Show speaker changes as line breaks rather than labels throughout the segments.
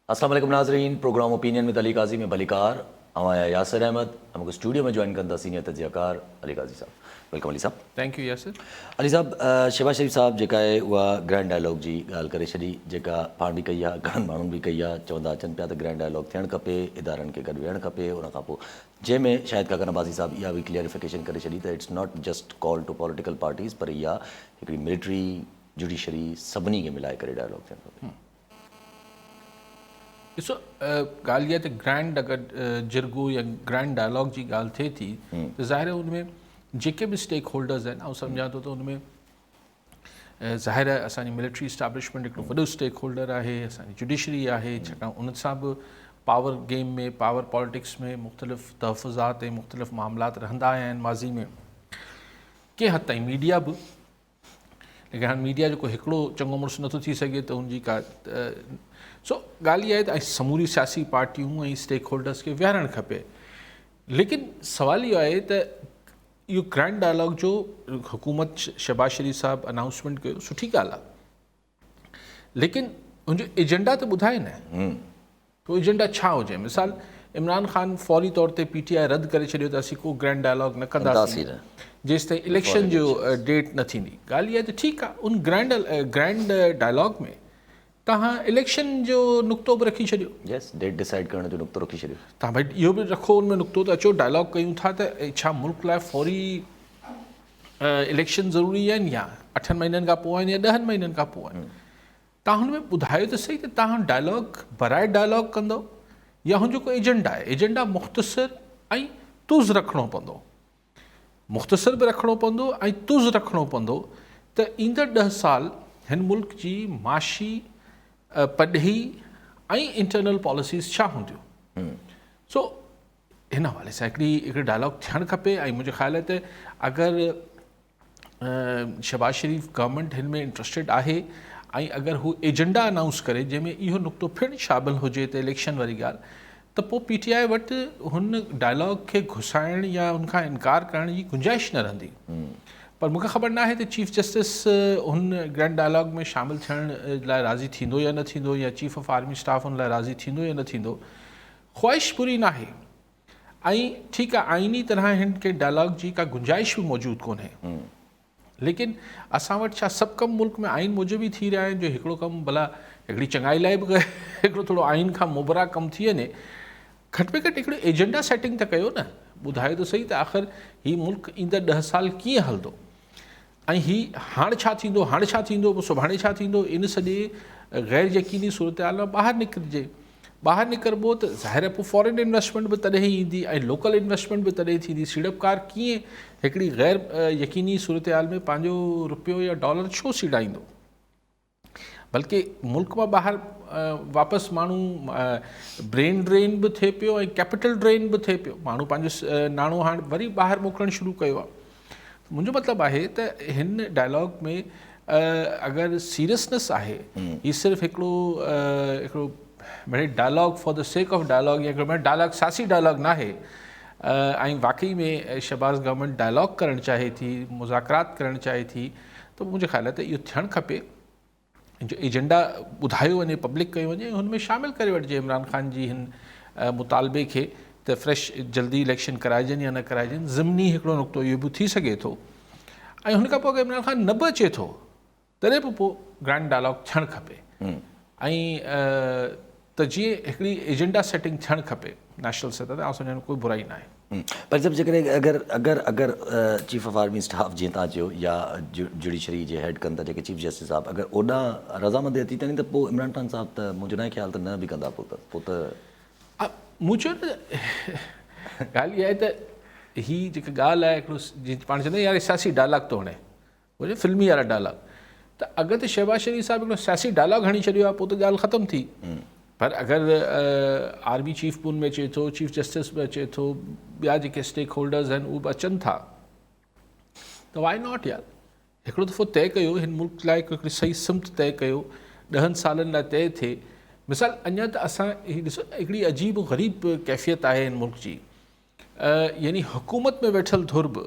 अस्सलाम वालेकुम नाज़रीन, प्रोग्राम ओपिनियन में अली काजी में भलीकार हमारा यासिर अहमद हमको स्टूडियो में ज्वाइन करता सीनियर तजियाकार अली काजी साहब। वेलकम अली साहब।
Thank you Yasir.
अली साहब, शहबाज शरीफ साहब जेका है उहा ग्रैंड डायलॉग जी ॻाल्हि करे छॾी, जेका पाण बि कई आहे, घणनि माण्हुनि बि कई आहे, चवंदा अचनि पिया त ग्रैंड डायलॉग थियणु खपे, इदारनि खे गॾु विहणु खपे। उन खां पोइ जंहिंमें शायदि काका नवाज़ी साहब इहा बि क्लियरिफिकेशन करे छॾी त it's not just call to political parties, पर इहा हिकिड़ी मिलिट्री जुडिशरी सभिनी खे मिलाए करे डायलॉग थियणु खपे।
ॾिसो, ॻाल्हि इहा त ग्रैंड अगरि जिरगो या ग्रैंड डायलॉग जी ॻाल्हि थिए थी त ज़ाहिर आहे उनमें जेके बि स्टेक होल्डर्स आहिनि, ऐं सम्झां थो त उनमें ज़ाहिर आहे असांजी मिलिट्री इस्टेब्लिशमेंट हिकिड़ो वॾो स्टेक होल्डर आहे, असांजी जुडिशरी आहे, छाकाणि उन सां बि पावर गेम में, पावर पॉलिटिक्स में मुख़्तलिफ़ तहफ़ुज़ात ऐं मुख़्तलिफ़ मामलात रहंदा आया आहिनि माज़ी में। कंहिं हद ताईं मीडिया बि, लेकिन हाणे मीडिया जेको हिकिड़ो चङो मुड़ुसु नथो थी सघे त उनजी का सो ॻाल्हि इहा आहे त समूरी सियासी पार्टियूं ऐं स्टेक होल्डर्स खे विहारणु खपे। लेकिन सवाल इहो आहे त इहो ग्रैंड डायलॉग जो हुकूमत शहबाज शरीफ साहब अनाउंसमेंट कयो, सुठी ॻाल्हि आहे, लेकिन उनजो एजेंडा त ॿुधाए न, तो एजेंडा छा हुजे। मिसाल इमरान ख़ान फौरी तौर ते PTI रद्द करे छॾियो त असीं को ग्रैंड डायलॉग न कंदासीं जेसि ताईं इलेक्शन जो डेट न थींदी। ॻाल्हि इहा आहे त ठीकु आहे, उन ग्रैंड डायलॉग में तव्हां इलेक्शन जो नुक़्तो बि रखी छॾियो,
यस, डेट डिसाइड करण जो नुक़्तो रखी छॾियो।
तव्हां भई इहो बि रखो उनमें नुक़्तो त अचो डायलॉग कयूं था त छा मुल्क लाइ फौरी इलेक्शन ज़रूरी आहिनि या 8 महीननि खां पोइ आहिनि या 10 महीननि खां पोइ आहिनि। तव्हां हुन में ॿुधायो त सही त तव्हां डायलॉग बराए डायलॉग कंदो या हुनजो को एजेंडा आहे। एजेंडा मुख़्तसिर ऐं तुज़ रखिणो पवंदो, मुख़्तसिर बि रखिणो पवंदो ऐं तुज़ रखिणो पवंदो त ईंदड़ 10 साल हिन मुल्क जी माशी पढ़ी ऐं इंटरनल पॉलिसीज़ छा हूंदियूं। सो हिन हवाले सां हिकिड़ी डायलॉग थियणु खपे। ऐं मुंहिंजो ख़्यालु आहे त अगरि शहबाज शरीफ गवर्नमेंट हिन में इंट्रस्टेड आहे ऐं अगरि हू एजेंडा अनाउंस करे जंहिंमें इहो नुक़्तो पिणु शामिलु हुजे त इलेक्शन वारी ॻाल्हि, त पोइ PTI वटि हुन डायलॉग खे घुसाइण या उनखां इनकार करण जी गुंजाइश न रहंदी। पर मूंखे ख़बर न आहे त चीफ जस्टिस हुन ग्रैंड डायलॉग में शामिलु थियण लाइ राज़ी थींदो या न थींदो, या चीफ ऑफ आर्मी स्टाफ हुन लाइ राज़ी थींदो या न थींदो। ख़्वाहिश बुरी न आहे ऐं ठीकु आहे, आइनी तरह हिन खे डायलॉग जी का गुंजाइश बि मौजूदु कोन्हे, लेकिन असां वटि छा सभु कम मुल्क में आइन मूजिबि ई थी रहिया आहिनि जो हिकिड़ो कमु भला हिकिड़ी चङाई लाइ बि हिकिड़ो थोरो आइन खां मुबरा कमु थी वञे। घटि में घटि हिकिड़ो एजेंडा सेटिंग त कयो न, ॿुधायो त सही त आख़िर हीउ मुल्क ईंदड़ 10 साल कीअं हलंदो ऐं हीउ हाणे छा थींदो, हाणे छा थींदो, पोइ सुभाणे छा थींदो। इन सॼे ग़ैर यकीनी सूरत हाल मां ॿाहिरि निकिरिजे। ॿाहिरि निकिरबो त ज़ाहिर पोइ फॉरेन इन्वेस्टमेंट बि तॾहिं ई ईंदी ऐं लोकल इन्वेस्टमेंट बि तॾहिं थींदी। सीड़पकार कीअं हिकिड़ी ग़ैर यकीनी सूरत हाल में पंहिंजो रुपयो या डॉलर छो सीड़ाईंदो, बल्कि मुल्क मां ॿाहिरि वापसि माण्हू ब्रेन ड्रेन बि थिए पियो ऐं कैपिटल ड्रेन बि थिए पियो। माण्हू पंहिंजो नाणो हाणे वरी ॿाहिरि मोकिलणु शुरू कयो आहे। मुंहिंजो मतिलबु आहे त हिन डायलॉग में अगरि सीरियसनेस आहे, हीउ सिर्फ़ु हिकिड़ो मिड़ई dialogue for the sake of dialogue या हिकिड़ो डायलॉग सियासी डायलॉग न आहे ऐं वाकई में शहबाज गवर्नमेंट डायलॉग करणु चाहे थी, मुज़ाकरात करणु चाहे थी, त मुंहिंजे ख़्याल आहे त इहो थियणु खपे। जो एजेंडा ॿुधायो वञे, पब्लिक कयो वञे, हुन में शामिलु करे वठिजे इमरान ख़ान जी हिन मुतालबे खे त फ्रेश जल्दी इलेक्शन कराइजनि या न कराइजनि। ज़िमनी हिकिड़ो नुक़्तो इहो बि थी सघे थो ऐं हुन खां पोइ अगरि इमरान ख़ान न बि अचे थो तॾहिं बि पोइ ग्रैंड डायलॉग थियणु खपे ऐं त जीअं हिकिड़ी एजेंडा सेटिंग थियणु खपे नेशनल सतह ते। सम्झां कोई बुराई न आहे।
पर जब जेकॾहिं अगरि चीफ ऑफ आर्मी स्टाफ जीअं तव्हां चयो या जुडिशरी जे हेड कनि था जेके चीफ जस्टिस साहब, अगरि ओॾां रज़ामंदी अची तॾहिं त पोइ इमरान ख़ान साहब त मुंहिंजो न ख़्याल त न बि कंदा पोइ त
मुंहिंजो त ॻाल्हि इहा आहे त हीअ जेका ॻाल्हि आहे हिकिड़ो जीअं पाण चवंदा यार सियासी डायलॉग थो हणे, उहो फिल्मी वारा डायलॉग, त अगरि त शहबाज शरीफ साहिबु हिकिड़ो सियासी डायलॉग हणी छॾियो आहे पोइ त ॻाल्हि ख़तमु थी। पर अगरि आर्मी चीफ बि उन में अचे थो, चीफ जस्टिस बि अचे थो, ॿिया जेके स्टेक होल्डर्स आहिनि उहे बि अचनि था, त वाई नॉट यार। हिकिड़ो दफ़ो तइ कयो हिन मुल्क लाइ हिकिड़ी सही सिमत तइ कयो, 10 सालनि लाइ तइ थिए। मिसाल अञा त असां हीअ ॾिसो हिकिड़ी अजीब ग़रीब कैफ़ियत आहे हिन मुल्क जी, यानी हुकूमत में वेठल धुर बि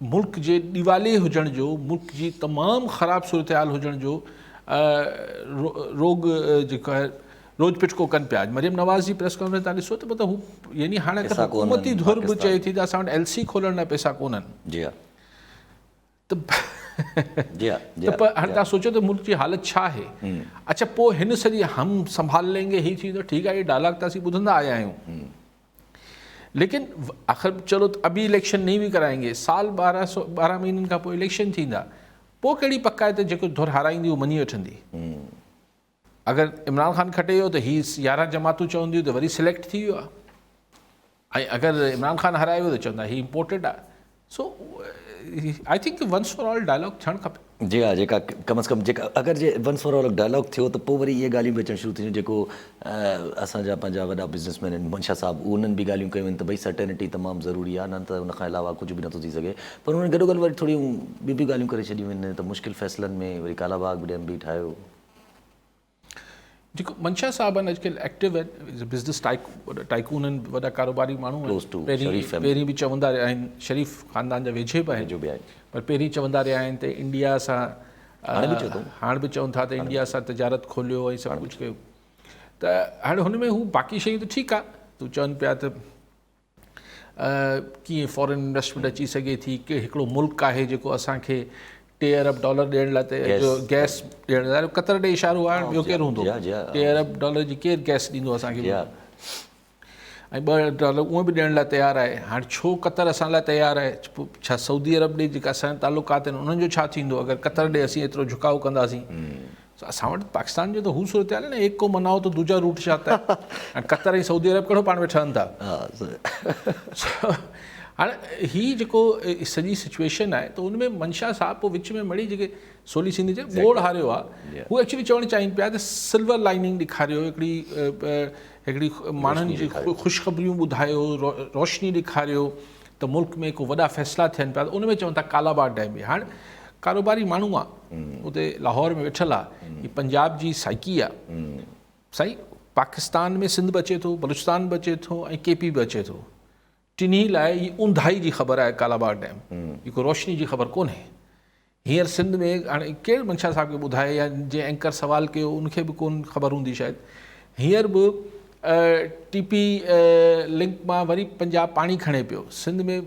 मुल्क जे दीवाले हुजण जो, मुल्क जी तमामु ख़राबु सूरत हाल हुजण जो, रोग जेको आहे रोज़ पिटको कनि पिया. मरियम नवाज़ जी प्रेस कॉन्फ्रेंस तव्हां ॾिसो त मतिलबु हू यानी हाणे
पैसा
अगरि हुकूमती
कोन्हनि
धुर बि
पाकिस्तान.
चए थी त असां वटि LC खोलण लाइ पैसा कोन्हनि.
जी हा
त
जी हा जी
त
हा.
पर हाणे तव्हां सोचो त मुल्क जी हालत छा आहे. अच्छा पोइ हिन सॼी हम संभाल लेंगे ही थींदो. ठीकु आहे, इहे डायलॉग त असीं ॿुधंदा आया आहियूं. लेकिन आख़िर चलो त अभी इलेक्शन नहीं भी कराएंगे, साल 12 महीननि खां पोइ इलेक्शन थींदा. पोइ कहिड़ी पक आहे त जेको धुर हाराईंदी उहो मञी वठंदी. अगरि इमरान ख़ान खटे वियो त हीअ 11 जमातूं चवंदियूं त वरी सिलेक्ट थी वियो आहे. ऐं अगरि इमरान ख़ान हराए वियो त चवंदा हीअ इम्पोर्टेड आहे. So I think once for all dialogue थियणु खपे.
जी हा, जेका कम अज़ कम जेका अगरि जे वंस फॉर ऑल डायलॉग थियो त पोइ वरी इहे ॻाल्हियूं बि अचणु शुरू थी वियूं जेको असांजा पंहिंजा वॾा बिज़नेसमैन आहिनि मंशा साहब उन्हनि बि ॻाल्हियूं कयूं आहिनि त भई सर्टेनिटी तमामु ज़रूरी आहे, न त उन खां अलावा कुझु बि नथो थी सघे. पर उन्हनि गॾोगॾु वरी थोरियूं ॿियूं बि ॻाल्हियूं करे छॾियूं आहिनि त मुश्किल फ़ैसिलनि में वरी कालाबाग बि डैम बि ठाहियो.
जेको मंशा साहब आहिनि अॼुकल्ह एक्टिव आहिनि, बिज़नेस टाइकून आहिनि, वॾा कारोबारी माण्हू
Close to
आहिनि.
शरीफ़ family.
पहिरीं बि चवंदा रहिया आहिनि, शरीफ़ ख़ानदान जा वेझे बि आहिनि.
जो बि आहे
पर पहिरीं चवंदा रहिया आहिनि त इंडिया सां
हाणे बि चओ थो.
हाणे बि चवनि था त इंडिया सां तिजारत खोलियो ऐं सभु कुझु कयो. त हाणे हुन में हू बाक़ी शयूं त ठीकु आहे. तूं चवनि पिया त कीअं फॉरेन इन्वेस्टमेंट अची सघे थी, की हिकिड़ो मुल्क आहे जेको असांखे $10 अरब ॾियण लाइ त गैस ॾियण लाइ क़तर ॾे इशारो आहे. ॿियो केरु हूंदो? $10 अरब जी केरु गैस ॾींदो असांखे? ऐं $2 उहे बि ॾियण लाइ तयारु आहे. हाणे छो क़तर असां लाइ तयारु आहे? छा सऊदी अरब ॾे जेका असांजा तालुकात आहिनि उन्हनि जो छा थींदो अगरि क़तर ॾे असीं एतिरो झुकाव कंदासीं? असां वटि पाकिस्तान जो त हू सूरत आहे न, एक को मनाओ तो दूजा रूट छाता है. ऐं क़तर ऐं सऊदी अरब कहिड़ो पाण में ठहनि था. हाणे हीअ जेको सॼी सिचुएशन आहे त उन में मंशा साहब पोइ विच में मड़ी जेके सोली सिंधी जे बोर्ड हारियो आहे हू एक्चुअली चवणु चाहिनि पिया त सिल्वर लाइनिंग ॾेखारियो, हिकिड़ी माण्हुनि जी ख़ुशख़बरियूं ॿुधायो, रोशनी ॾेखारियो त मुल्क में को वॾा फ़ैसिला थियनि पिया. त उन में चवनि था कालाबाग डैम में. हाणे कारोबारी माण्हू आहे उते लाहौर में वेठल आहे, हीअ पंजाब जी साइकी आहे. साईं पाकिस्तान में सिंध बि अचे थो, बलूचिस्तान बि अचे थो ऐं KP बि अचे थो. टिनी लाइ हीअ ऊंधाई जी ख़बर आहे कालाबाग डैम, हीअ को रोशनी जी ख़बर कोन्हे. हींअर सिंध में हाणे केरु मंशा साहब खे ॿुधाए या जंहिं एंकर सवाल कयो उनखे बि कोन ख़बर हूंदी शायदि. हींअर बि TP लिंक मां वरी पंजाब पाणी खणे पियो. सिंध में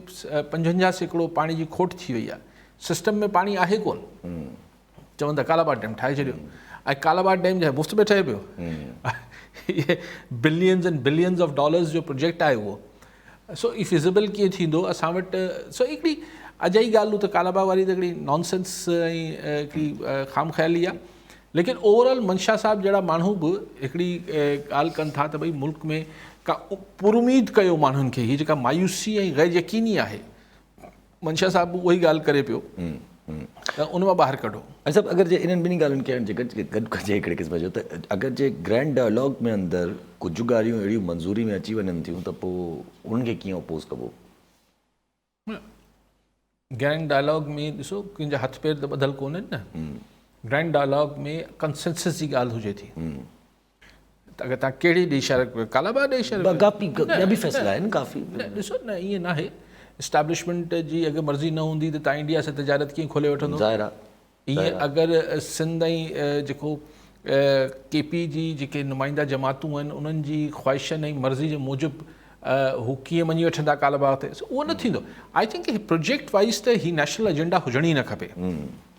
55% पाणी जी खोट थी वई आहे. सिस्टम में पाणी आहे कोन. चवनि था कालाबाग डैम ठाहे छॾियो. ऐं कालाबाग डैम जो मुफ़्त में ठहे पियो. इहे billions and billions of dollars जो प्रोजेक्ट आहे उहो. सो ई फिज़िबल कीअं थींदो असां वटि? सो हिकिड़ी अजाई ॻाल्हि त कालाबाग वारी त हिकिड़ी नॉनसेंस ऐं हिकिड़ी ख़ाम ख़्याली आहे. लेकिन ओवरऑल मंशा साहब जहिड़ा माण्हू बि हिकिड़ी ॻाल्हि कनि था त भई मुल्क में का पुरुमीद कयो माण्हुनि खे. हीअ जेका मायूसी ऐं गैर यकीनी आहे, मंशा साहब बि उहा ई ॻाल्हि करे पियो त उन मां ॿाहिरि कढो.
अच्छा, अगरि जे इन्हनि ॿिनी ॻाल्हियुनि खे गॾु कजे हिकिड़े क़िस्म जो त अगरि जे ग्रैंड डायलॉग में अंदरि कुझु ॻाल्हियूं अहिड़ियूं मंज़ूरी में अची वञनि थियूं त पोइ उन्हनि खे कीअं अपोज़ कबो?
ग्रैंड डायलॉग में ॾिसो कंहिंजा हथ पेर त ॿधल कोन्हनि न. ग्रैंड डायलॉग में कंसेंसस जी ॻाल्हि हुजे थी त अगरि तव्हां कहिड़ी ॾेई इशारो कालाबाग ॾेई इशारो
बि फ़ैसिला आहिनि काफ़ी.
ॾिसो न ईअं न आहे. इस्टेब्लिशमेंट जी अगरि मर्ज़ी न हूंदी त तव्हां इंडिया सां तिजारत कीअं खोले वठंदो?
ज़ाहिर आहे.
ईअं अगरि सिंध ऐं जेको KP जी जेके नुमाइंदा जमातूं आहिनि उन्हनि जी ख़्वाहिशनि ऐं मर्ज़ी जे मूजिबि हू कीअं मञी वठंदा कालाबाग ते, उहो न थींदो. आई थिंक प्रोजेक्ट वाइज़ त हीअ नेशनल एजेंडा हुजणी न खपे.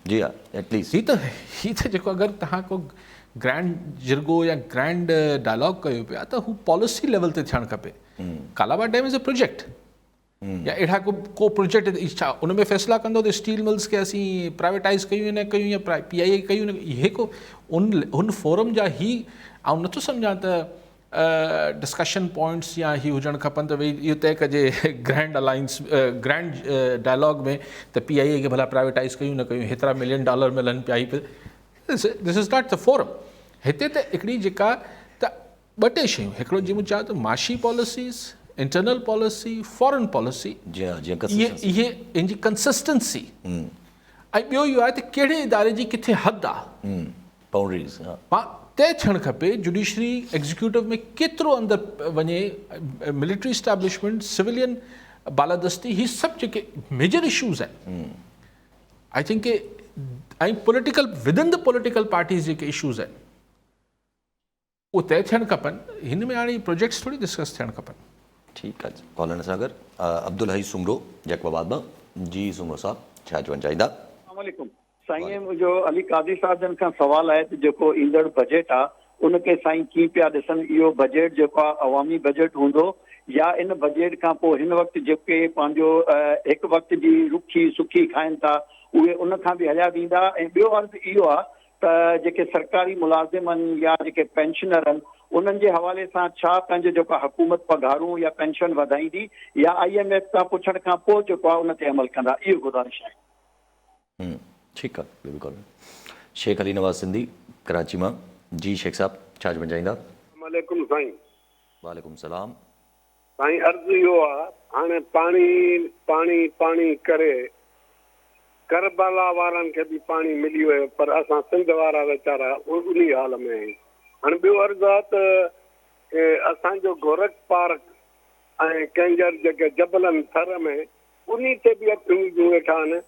जी हा, एटलीस्ट
हीअ त जेको अगरि तव्हां को ग्रैंड जिरगो या ग्रैंड डायलॉग कयो पिया त हू पॉलिसी लेवल ते थियणु खपे. Kalabagh dam is a project या अहिड़ा को प्रोजेक्ट छा उन में फ़ैसिला कंदो त स्टील मिल्स खे असीं प्राइवेटाइज़ कयूं न कयूं या PIA कयूं न. इहे को उन फोरम जा ई ऐं नथो सम्झां त डिस्कशन पॉइंट्स या ही हुजणु खपनि त भई इहो तय कजे ग्रैंड अलाइंस ग्रैंड डायलॉग में त PIA खे भला प्राइवेटाइज़ कयूं न कयूं, हेतिरा $1 मिलियन मिलनि पिया. This is not the forum. हिते त हिकिड़ी जेका त 2 शयूं, हिकिड़ो जीअं मूं चवां त माशी policies, internal policy, foreign policy, इहे इन जी कंसिस्टेंसी. ऐं ॿियो इहो आहे त कहिड़े इदारे जी किथे हद आहे,
बाउंड्रीज़
तय थियणु खपे. जुडिशरी एग्जीक्यूटिव में केतिरो अंदरि वञे, मिलिट्री इस्टेब्लिशमेंट, सिविलियन बालादस्ती, ही सभु जेके मेजर इशूज़ आहिनि. आई थिंक ऐं political within the political parties जेके इशूज़ आहिनि उहे तय थियणु खपनि। हिन में हाणे प्रोजेक्ट्स थोरी डिस्कस थियणु खपनि।
ठीकु आहे कॉलन सां गॾु अब्दुल हई सुमरो जैकबाबाद मां। जी सुमरो साहब छा चवणु चाहींदा?
अस्सलामुअलैकुम साईं, मुंहिंजो अली कादी साहब जन खां सवाल आहे त जेको ईंदड़ बजट आहे उनखे साईं कीअं पिया ॾिसनि? इहो बजट जेको आहे अवामी बजट हूंदो या इन बजट खां पोइ हिन वक़्तु जेके पंहिंजो हिकु वक़्त जी रुखी सुखी खाइनि था उहे उन खां बि हलिया ॾींदा? ऐं ॿियो अर्ज़ु इहो आहे त जेके सरकारी मुलाज़िम आहिनि या जेके पेंशनर आहिनि उन्हनि जे हवाले सां छा पंहिंजो जेको हुकूमत पघारूं या पेंशन वधाईंदी या IMF खां पुछण खां पोइ जेको आहे उन ते अमल कंदा? इहो गुज़ारिश आहे।
ठीकु आहे, ॿियो बि कॉल शेख अली नवाज़ सिंधी कराची मां। जी शेख साहब छा चवणु चाहींदा?
वालेकुम साईं।
वालेकुम सलाम।
साईं अर्ज़ु इहो आहे, हाणे पाणी पाणी पाणी करे करबला वारनि खे बि पाणी मिली वियो पर असां सिंध वारा वीचारा उन हाल में आहियूं। हाणे ॿियो अर्ज़ु आहे त असांजो गोरख पार्क ऐं कंजर जेके जबल आहिनि थर में उन ते बि अखियूं वेठा आहिनि।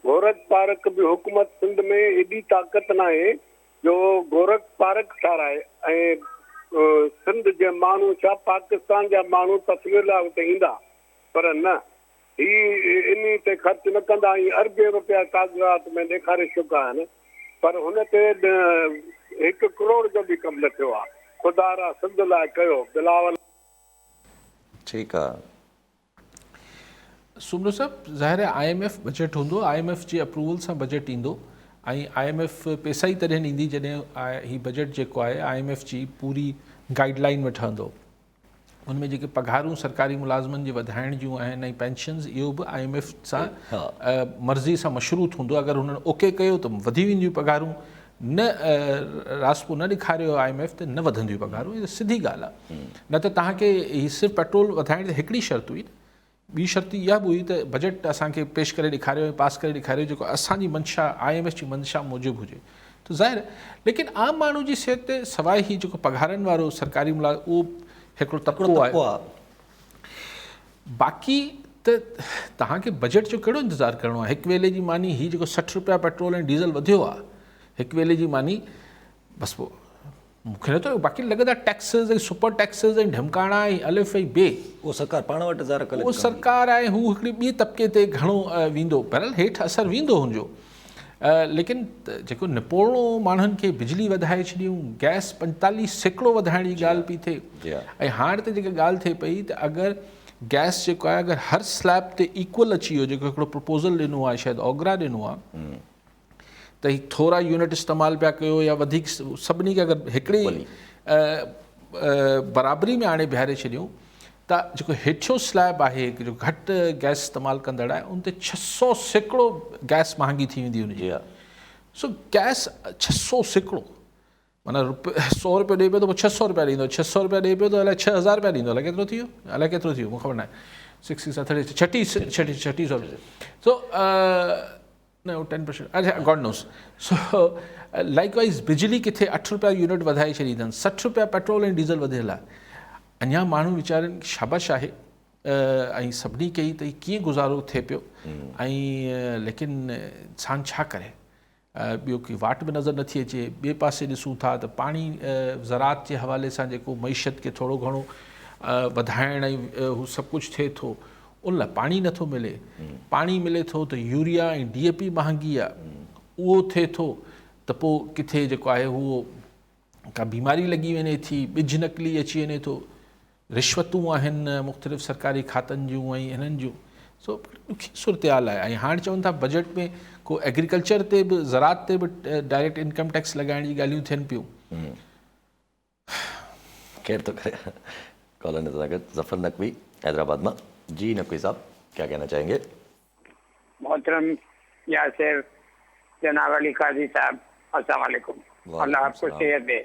गोरख पार्क बि हुकूमत सिंध में एॾी ताक़त न आहे जो गोरख पार्क ठाराए ऐं सिंध जे माण्हू छा पाकिस्तान जा माण्हू तस्वीर लाइ हुते ईंदा पर न ही इन ते ख़र्च न कंदा। अरबे रुपया कागज़ात में ॾेखारे चुका आहिनि पर हुन ते 1 करोड़ जो बि कमु न थियो आहे। ख़ुदा रा सिंध लाइ कयो बिलावल।
ठीकु आहे
सुमरो साहब, ज़ाहिर आहे IMF बजट हूंदो, IMF जी अप्रूवल सां बजट ईंदो ऐं IMF पैसा ई तॾहिं ॾींदी जॾहिं ही बजट जेको आहे IMF जी पूरी गाइडलाइन में ठहंदो। उनमें जेके पघारूं सरकारी मुलाज़िमनि जे वधाइण जूं आहिनि ऐं पेंशन्स इहो बि IMF सां मर्ज़ी सां मशरूत हूंदो। अगरि हुननि ओके कयो त वधी वेंदियूं पघारूं, न रास्तो न ॾेखारियो IMF त न वधंदियूं पघारूं। इहा सिधी ॻाल्हि आहे। न त तव्हांखे ही सिर्फ़ु पेट्रोल वधाइण ते हिकिड़ी शर्त हुई, ॿी शर्त इहा बि हुई त बजट असांखे पेश करे ॾेखारियो ऐं पास करे ॾेखारियो जेको असांजी मंशा IMF जी मंशा मूजिबि हुजे त ज़ाहिर। लेकिन आम माण्हू जी सिहत ते सवाइ ही जेको पघारनि वारो सरकारी मुलाज़िम उहो हिकिड़ो तबिको आहे। बाक़ी त तव्हांखे बजट जो कहिड़ो इंतज़ारु करिणो आहे? हिकु वेले जी मानी ही जेको 60 रुपया पेट्रोल ऐं डीज़ल वधियो आहे, हिकु वेले जी मानी बसि पोइ मूंखे नथो। बाक़ी लॻंदा टैक्सिस ऐं सुपर टैक्सिस ऐं ढमकाणा ऐं अलिफ ऐं बे
उहो सरकार पाण वटि हज़ार कलेक्ट
उहो सरकार आहे, हू हिकिड़ी ॿी तबिके ते घणो वेंदो, बहरहाल हेठि असरु वेंदो हुनजो। लेकिन जेको निपोड़ो माण्हुनि खे बिजली वधाए छॾियूं, गैस 45% वधाइण जी ॻाल्हि पई थिए ऐं हाणे त जेका ॻाल्हि थिए पई त अगरि गैस जेको आहे अगरि हर स्लैब ते इक्वल अची वियो, जेको हिकिड़ो प्रपोज़ल ॾिनो आहे शायदि ओगरा ॾिनो आहे त ही थोरा यूनिट इस्तेमालु पिया कयो या वधीक सभिनी खे अगरि हिकिड़ी बराबरी में आणे बीहारे छॾियूं त जेको हेठियो स्लैब आहे जो घटि गैस इस्तेमालु कंदड़ आहे उन ते 600% गैस महांगी थी वेंदी हुनजी। सो गैस 600%, माना 100 रुपयो ॾिए पियो त पोइ 600 रुपया ॾींदो, 600 रुपया ॾिए पियो त अलाए 6000 रुपया ॾींदो, अलाए केतिरो थी वियो, अलाए केतिरो थी वियो मूंखे ख़बर न आहे। 36 रुपया। सो न 10%, अच्छा गॉड नोस। सो लाइकवाइज़ बिजली किथे 8 रुपया यूनिट वधाए छॾी अथनि, 60 रुपया पेट्रोल ऐं डीज़ल वधियल आहे। अञा माण्हू वीचारनि शाबाश आहे ऐं सभिनी कई त कीअं गुज़ारो थिए पियो ऐं लेकिन इंसानु छा करे। ॿियो की वाट बि नज़र नथी अचे। ॿिए पासे ॾिसूं था त पाणी ज़रात जे हवाले सां जेको मईशत खे थोरो घणो वधाइण ऐं हू सभु कुझु थिए थो, उन लाइ पाणी नथो मिले। पाणी मिले थो त यूरिया ऐं DAP महांगी आहे, उहो थिए थो त पोइ किथे जेको आहे उहो का बीमारी लॻी वञे थी, ॿिज नकली अची वञे थो, रिश्वतूं आहिनि मुख़्तलिफ़ सरकारी खातनि जूं ऐं हिननि जूं। सो ॾुखी सूरत हाल आहे। ऐं हाणे चवनि था बजट में को एग्रीकल्चर ते बि ज़रात ते बि डायरेक्ट इनकम टैक्स लॻाइण जी ॻाल्हियूं थियनि पियूं।
केरु थो करे कॉलन सां गॾु ज़फ़र नकवी हैदराबाद मां। जी नकवी साहब क्या कहना चाहेंगे?
मोहतरम यासिर जनाब अली काजी साहब, अस्सलाम वालेकुम। अल्लाह आपको सेहत दे।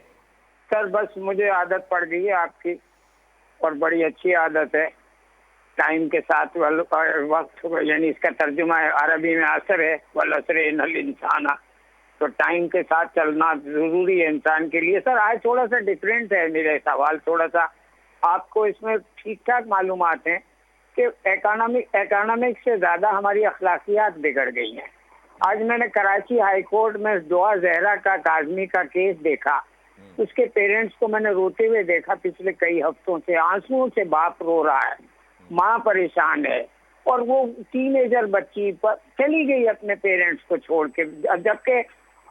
सर बस मुझे आदत पड़ गई है आपकी और बड़ी अच्छी आदत है। टाइम के साथ वक्त यानी इसका तर्जुमा है अरबी में असर है वल असर इन्नल इंसान, तो टाइम के साथ चलना ज़रूरी है इंसान के लिए। सर आज थोड़ा सा डिफरेंट है मेरे सवाल, थोड़ा सा आपको इसमें ठीक ठाक मालूमात हैं कि इकोनॉमिक से ज़्यादा हमारी अखलाकियात बिगड़ गई हैं। आज मैंने कराची हाई कोर्ट में दुआ जहरा का काज़मी का केस देखा اس کے پیرنٹس کو میں نے روتے ہوئے دیکھا پچھلے کئی ہفتوں سے، آنسوؤں سے باپ رو رہا ہے، ماں پریشان ہے، اور وہ ٹین ایجر بچی چلی گئی اپنے پیرنٹس کو چھوڑ کے، جبکہ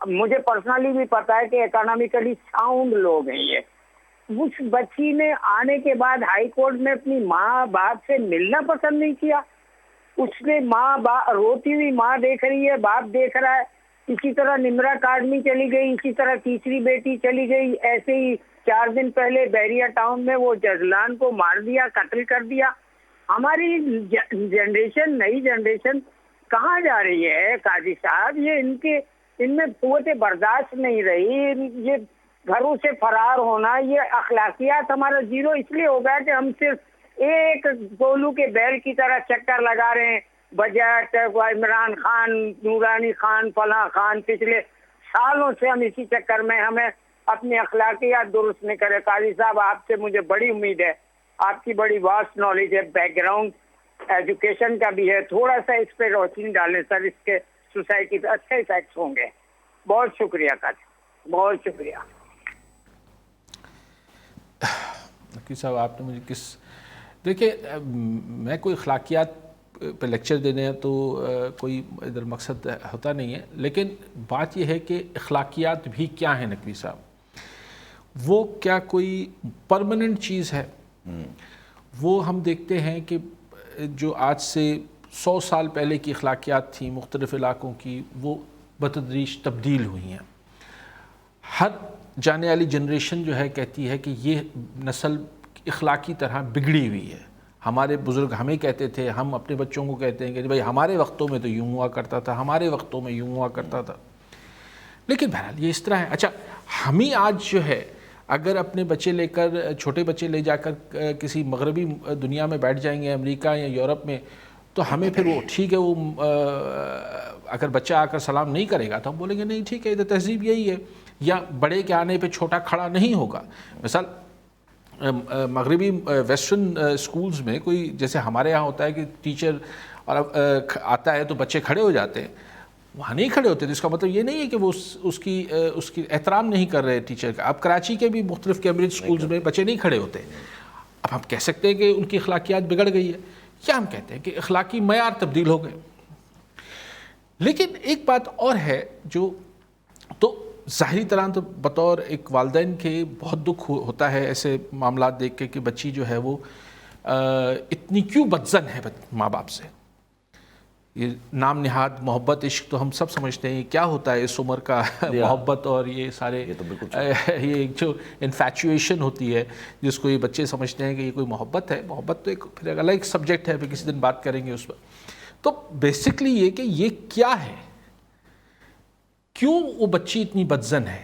مجھے پرسنلی بھی پتا ہے کہ اکانومیکلی ساؤنڈ لوگ ہیں یہ. اس بچی نے آنے کے بعد ہائی کورٹ میں اپنی ماں باپ سے ملنا پسند نہیں کیا. اس نے روتی ہوئی ماں دیکھ رہی ہے، باپ دیکھ رہا ہے. اسی طرح نمرا اکیڈمی چلی گئی، اسی طرح تیسری بیٹی چلی گئی. ایسے ہی 4 دن پہلے بحریہ ٹاؤن میں وہ جزلان کو مار دیا، قتل کر دیا. ہماری جنریشن، نئی جنریشن کہاں جا رہی ہے قاضی صاحب؟ یہ ان میں قوت برداشت نہیں رہی. یہ گھروں سے فرار ہونا، یہ اخلاقیات ہمارا زیرو اس لیے ہو گیا کہ ہم صرف ایک گولو کے بیل کی طرح چکر لگا رہے ہیں. بجٹ، عمران خان، نورانی خان، فلاں خان، پچھلے سالوں سے ہم اسی چکر میں، ہمیں اپنی اخلاقیات درست نہیں کرے. قاضی صاحب آپ سے مجھے بڑی امید ہے، آپ کی بڑی واسٹ نالج ہے، بیک گراؤنڈ ایجوکیشن کا بھی ہے. تھوڑا سا اس پہ روشنی ڈالیں سر، اس کے سوسائٹی پہ اچھے ایفیکٹس ہوں گے. بہت شکریہ قاضی، بہت شکریہ.
نقوی صاحب آپ نے مجھے دیکھیں، میں کوئی اخلاقیات پہ لیکچر دینے تو کوئی ادھر مقصد ہوتا نہیں ہے، لیکن بات یہ ہے کہ اخلاقیات بھی کیا ہیں نقوی صاحب؟ وہ کیا کوئی پرماننٹ چیز ہے؟ وہ ہم دیکھتے ہیں کہ جو آج سے 100 سال پہلے کی اخلاقیات تھیں مختلف علاقوں کی، وہ بتدریج تبدیل ہوئی ہیں. ہر جانے والی جنریشن جو ہے کہتی ہے کہ یہ نسل اخلاقی طرح بگڑی ہوئی ہے. ہمارے بزرگ ہمیں کہتے تھے، ہم اپنے بچوں کو کہتے ہیں کہ بھائی ہمارے وقتوں میں تو یوں ہوا کرتا تھا، ہمارے وقتوں میں یوں ہوا کرتا تھا. لیکن بہرحال یہ اس طرح ہے. اچھا، ہم ہی آج جو ہے اگر اپنے بچے لے کر، چھوٹے بچے لے جا کر کسی مغربی دنیا میں بیٹھ جائیں گے، امریکہ یا یورپ میں، تو ہمیں پھر وہ ٹھیک ہے، وہ اگر بچہ آ کر سلام نہیں کرے گا تو ہم بولیں گے نہیں ٹھیک ہے، ادھر تہذیب یہی ہے. یا بڑے کے آنے پہ چھوٹا کھڑا نہیں ہوگا. مثال مغربی ویسٹرن سکولز میں کوئی جیسے ہمارے ہاں ہوتا ہے کہ ٹیچر اور آتا ہے تو بچے کھڑے ہو جاتے ہیں، وہاں نہیں کھڑے ہوتے. تو اس کا مطلب یہ نہیں ہے کہ وہ اس کی احترام نہیں کر رہے ٹیچر کا. اب کراچی کے بھی مختلف کیمبرج سکولز میں بچے نہیں کھڑے ہوتے. اب ہم کہہ سکتے ہیں کہ ان کی اخلاقیات بگڑ گئی ہے، یا ہم کہتے ہیں کہ اخلاقی معیار تبدیل ہو گئے. لیکن ایک بات اور ہے جو تو ظاہری طرح تو بطور ایک والدین کے بہت دکھ ہوتا ہے ایسے معاملات دیکھ کے کہ بچی جو ہے وہ اتنی کیوں بدظن ہے ماں باپ سے. یہ نام نہاد محبت، عشق تو ہم سب سمجھتے ہیں کیا ہوتا ہے اس عمر کا محبت، اور یہ سارے یہ جو انفیچویشن ہوتی ہے جس کو یہ بچے سمجھتے ہیں کہ یہ کوئی محبت ہے. محبت تو ایک پھر الگ ایک سبجیکٹ ہے، پھر کسی دن بات کریں گے اس پر. تو بیسکلی یہ کہ یہ کیا ہے، کیوں وہ بچی اتنی بدظن ہے.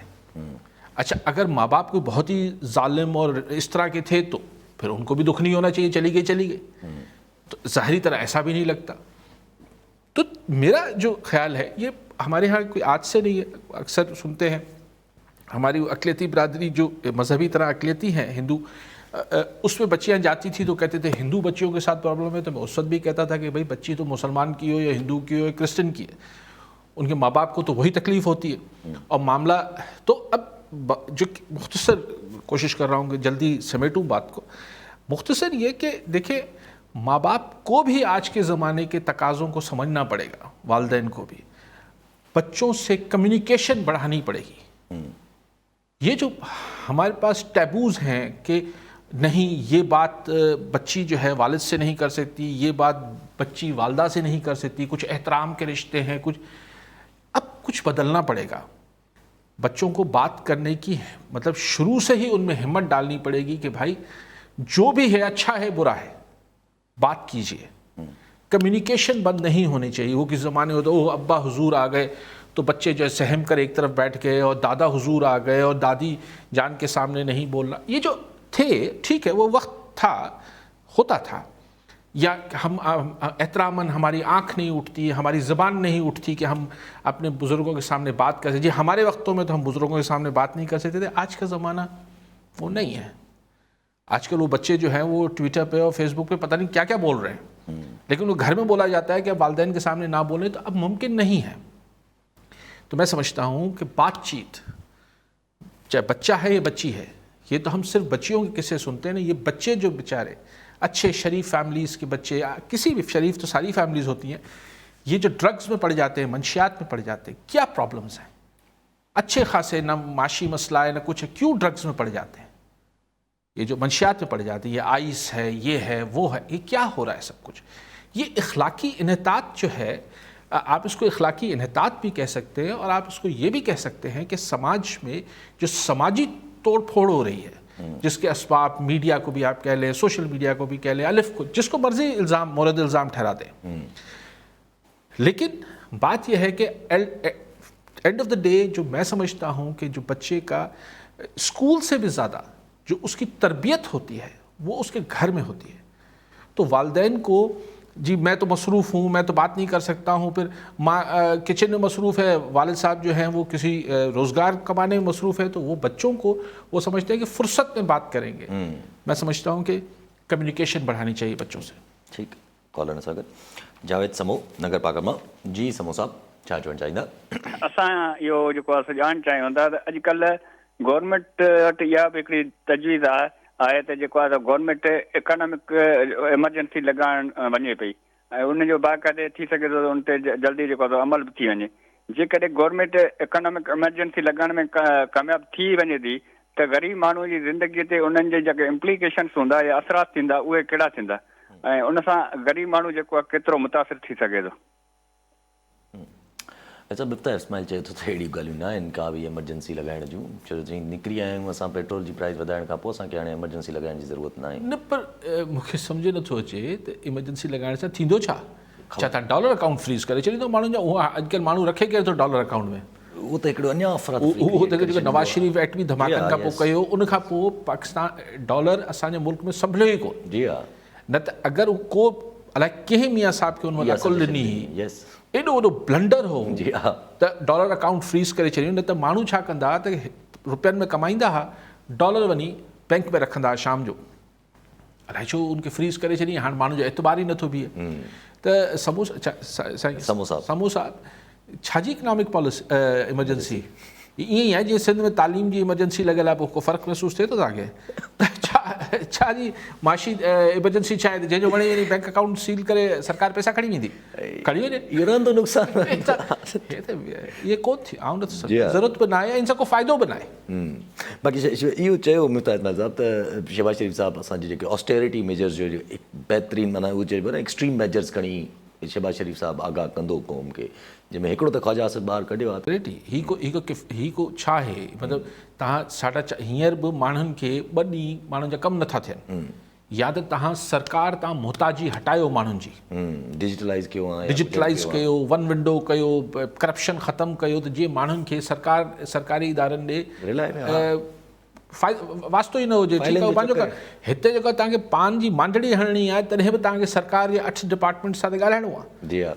اچھا، اگر ماں باپ کو بہت ہی ظالم اور اس طرح کے تھے تو پھر ان کو بھی دکھ نہیں ہونا چاہیے، چلی گئی. تو ظاہری طرح ایسا بھی نہیں لگتا. تو میرا جو خیال ہے، یہ ہمارے ہاں کوئی آج سے نہیں ہے. اکثر سنتے ہیں ہماری اقلیتی برادری جو مذہبی طرح اقلیتی ہیں ہندو، اس میں بچیاں جاتی تھی تو کہتے تھے ہندو بچیوں کے ساتھ پرابلم ہے. تو میں اس وقت بھی کہتا تھا کہ بھائی بچی تو مسلمان کی ہو یا ہندو کی ہو یا کرسچن کی ہے، ان کے ماں باپ کو تو وہی تکلیف ہوتی ہے. اور معاملہ تو اب جو مختصر کوشش کر رہا ہوں کہ جلدی سمیٹوں بات کو، مختصر یہ کہ دیکھیں ماں باپ کو بھی آج کے زمانے کے تقاضوں کو سمجھنا پڑے گا، والدین کو بھی بچوں سے کمیونیکیشن بڑھانی پڑے گی. یہ جو ہمارے پاس ٹیبوز ہیں کہ نہیں یہ بات بچی جو ہے والد سے نہیں کر سکتی، یہ بات بچی والدہ سے نہیں کر سکتی، کچھ احترام کے رشتے ہیں، اب کچھ بدلنا پڑے گا. بچوں کو بات کرنے کی مطلب شروع سے ہی ان میں ہمت ڈالنی پڑے گی کہ بھائی جو بھی ہے اچھا ہے برا ہے بات کیجئے. کمیونیکیشن بند نہیں ہونی چاہیے. وہ کس زمانے ہوتا ہے ابا حضور آ گئے تو بچے جو سہم کر ایک طرف بیٹھ گئے، اور دادا حضور آ گئے اور دادی جان کے سامنے نہیں بولنا. یہ جو تھے ٹھیک ہے، وہ وقت تھا، ہوتا تھا. یا ہم احتراماً ہماری آنکھ نہیں اٹھتی، ہماری زبان نہیں اٹھتی کہ ہم اپنے بزرگوں کے سامنے بات کر سکتے. جی ہمارے وقتوں میں تو ہم بزرگوں کے سامنے بات نہیں کر سکتے تھے. آج کا زمانہ وہ نہیں ہے. آج کل وہ بچے جو ہیں وہ ٹویٹر پہ اور فیس بک پہ پتہ نہیں کیا کیا بول رہے ہیں، لیکن وہ گھر میں بولا جاتا ہے کہ اب والدین کے سامنے نہ بولیں، تو اب ممکن نہیں ہے. تو میں سمجھتا ہوں کہ بات چیت चाहे बच्चा है या बच्ची है, ये तो हम सिर्फ बच्चियों के किस्से सुनते हैं ना, ये बच्चे जो बेचारे अच्छे शरीफ फैमिलीज़ के बच्चे, या किसी भी शरीफ तो सारी फैमिलीज़ होती हैं, ये जो ड्रग्स में पड़ जाते हैं, मंशियात में पड़ जाते हैं, क्या प्रॉब्लम्स हैं, अच्छे खासे ना माशी मसला है ना कुछ है, क्यों ड्रग्स में पड़ जाते हैं, ये जो मंशियात में पड़ जाते हैं, ये आइस है, ये है, वो है, ये क्या हो रहा है सब कुछ। ये इखलाकी इन्हतात जो है, आप इसको इखलाकी इन्हतात भी कह सकते हैं, और आप इसको ये भी कह सकते हैं कि समाज में जो समाजी तोड़ फोड़ हो रही है, जिसके असबाब मीडिया को भी आप कह लें, सोशल मीडिया को भी कह लें, अलिफ को, जिसको मर्जी इल्ज़ाम मोरद इल्ज़ाम ठहरा दें, लेकिन बात यह है कि एंड ऑफ द डे जो मैं समझता हूँ कि जो बच्चे का स्कूल से भी ज़्यादा जो उसकी तरबियत होती है वो उसके घर में होती है। तो वालिदैन को जी मैं तो मसरूफ़ हूँ, मैं तो बात नहीं कर सकता हूँ, फिर माँ किचन में मसरूफ़ है, वालिद साहब जो हैं वो किसी रोज़गार कमाने में मसरूफ़ है, तो वो बच्चों को वो समझते हैं कि फ़ुर्सत में बात करेंगे। मैं समझता हूँ कि कम्युनिकेशन बढ़ानी चाहिए बच्चों से।
ठीक, कॉलर ने स्वागत। जावेद समो नगर पाकर मां। जी समो साहब, छा चवणु चाहींदा?
असां इहो जेको आहे ॼाणणु चाहियूं था त अॼुकल्ह गवर्नमेंट वटि इहा बि हिकिड़ी तजवीज़ आहे त जेको आहे त गवर्नमेंट इकोनॉमिक इमरजेंसी लॻाइण वञे पई, ऐं उनजो बाक़ाइदे थी सघे थो उन ते जल्दी जेको आहे अमल बि थी वञे। जेकॾहिं गवर्नमेंट इकोनॉमिक इमरजेंसी लॻाइण में कामयाबु थी वञे थी त ग़रीब माण्हू जी ज़िंदगीअ ते उन्हनि जे जेके इम्प्लीकेशन्स हूंदा या असरात थींदा उहे कहिड़ा थींदा, ऐं उन सां ग़रीब माण्हू जेको आहे केतिरो मुतासिर थी सघे थो।
अच्छा, बिफ्ता इस्माइल चए थो त अहिड़ियूं ॻाल्हियूं न आहिनि का बि एमरजेंसी लॻाइण जूं, छो जो जीअं निकिरी आया आहियूं असां पेट्रोल जी प्राइस वधाइण खां पोइ असांखे हाणे एमरजेंसी लॻाइण जी ज़रूरत न आहे।
न पर मूंखे सम्झ नथो अचे त इमरजेंसी लॻाइण सां थींदो छा? छा तव्हां डॉलर अकाउंट फ्रीज़ करे छॾींदो माण्हुनि जा? उहो अॼुकल्ह माण्हू रखे केरु थो डॉलर अकाउंट में?
उहो त हिकिड़ो अञा
उहो त जेको नवाज़ शरीफ़ एटमी धमाकनि खां पोइ कयो, उन खां पोइ पाकिस्तान डॉलर असांजे मुल्क में संभलियो ई कोन।
जी हा,
न त अगरि को अलाए कंहिं मियाँ साहब खे हुन अकुल ॾिनी हुई,
यस,
एॾो वॾो ब्लंडर हो
जी हा,
त डॉलर अकाउंट फ्रीज़ करे छॾियो। न त माण्हू छा कंदा त रुपयनि में कमाईंदा हुआ, डॉलर वञी बैंक में रखंदा हुआ शाम जो। अलाए छो उनखे फ्रीज़ करे छॾी, हाणे माण्हू जो एतबार ई नथो बीहे। त समोसा छाजी इकनॉमिक पॉलिसी इमरजेंसी ईअं ई आहे जीअं सिंध में तालीम जी इमरजेंसी लॻियल आहे, पोइ को फ़र्क़ु महसूसु थिए थो तव्हांखे? छा जी माशी इमरजेंसी छा आहे जंहिंजो वणे वञी बैंक अकाउंट सील करे सरकार पैसा खणी वेंदी, खणी वञे,
इहो रहंदो नुक़सानु।
इहे कोन थी, आउं नथो सम्झां, ज़रूरत बि न आहे, इन सां को फ़ाइदो बि न आहे।
बाक़ी इहो चयो मुफ्ता इस्माइल साहब त शहबाज शरीफ़ साहब असांजी जेके ऑस्टेरिटी मेजर्स जो बहितरीनु माना उहो चइबो न एक्सट्रीम मेजर्स खणी शहबाज शरीफ़ साहब आगाह कंदो क़ौम खे, जंहिंमें हिकिड़ो त ख्वाजा आसिफ़ ॿार कढियो आहे।
ही को छा आहे, मतिलबु तव्हां हींअर बि माण्हुनि खे 2 ॾींहं माण्हुनि जा कमु नथा थियनि, या त तव्हां सरकार तां मुहताजी हटायो माण्हुनि जी,
डिजिटलाइज़ कयो आहे,
डिजिटलाइज़ कयो, वन विंडो कयो, करप्शन ख़तमु कयो, त जीअं माण्हुनि खे सरकारी इदारनि ॾे वास्तो ई न हुजे। पंहिंजो हिते जेको तव्हांखे पान जी मांडड़ी हणणी आहे तॾहिं बि तव्हांखे सरकार जे 8 डिपार्टमेंट सां ॻाल्हाइणो आहे।
जी हा,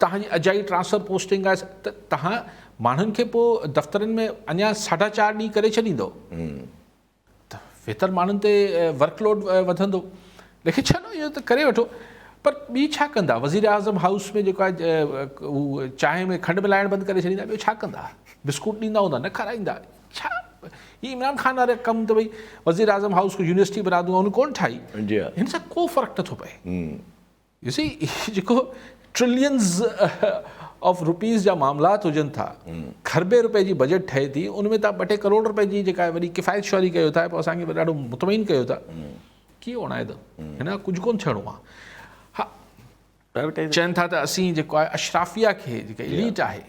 तव्हांजी अजाई ट्रांसफ़र पोस्टिंग आहे, त तव्हां माण्हुनि खे पोइ दफ़्तरनि में अञा 4.5 ॾींहं करे छॾींदो त वेतर माण्हुनि ते वर्कलोड वधंदो। लेकिन छॾो इहो त करे वठो, पर ॿी छा कंदा? वज़ीर आज़म हाउस में जेको आहे चांहि में खंडु मिलाइण बंदि करे छॾींदा, ॿियो छा कंदा? बिस्कुट ॾींदा हूंदा, न खाराईंदा छा? ही इमरान खान वारे कमु त भई वज़ीर आज़म हाउस को यूनिवर्सिटी बना दूंगा, उन कोन ठाही, हिन सां को फ़र्क़ु नथो पए। ॾिसी जेको ट्रिलियंस ऑफ रुपीज़ जा मामलात हुजनि था, खरबे रुपए जी बजट ठहे थी, उन में तव्हां 2-3 करोड़ रुपए जी जेका वॾी किफ़ायत शौरी कयो था, पोइ असांखे ॾाढो मुतमइन कयो था, कीअं उणाए थो? हिन खां कुझु कोन थियणो आहे। हा, चवनि था त असीं जेको आहे अशराफिया खे जेका एलीट आहे,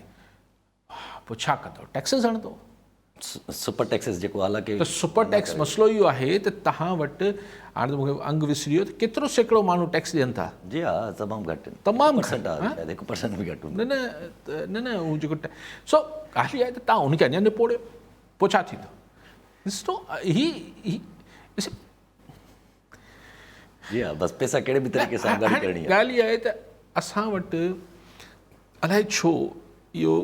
पोइ छा कंदो? टैक्सिस हणंदो,
सुपर टैक्सिस जेको हालांकि
त सुपर टैक्स मसइलो इहो आहे त तव्हां वटि हाणे त मूंखे अंग विसरियो त केतिरो सैकड़ो माण्हू टैक्स ॾियनि था।
जी हा, तमामु घटि,
तमामु
घटि, 1% बि घटि हूंदो।
न उहो जेको सो ॻाल्हि आहे त तव्हां उनखे अञा निपोड़ियो, पोइ छा थींदो? ॾिसो
जी हा, बसि पैसा कहिड़े बि तरीक़े सां गॾु करणी आहे।
ॻाल्हि इहा आहे त असां वटि अलाए छो इहो,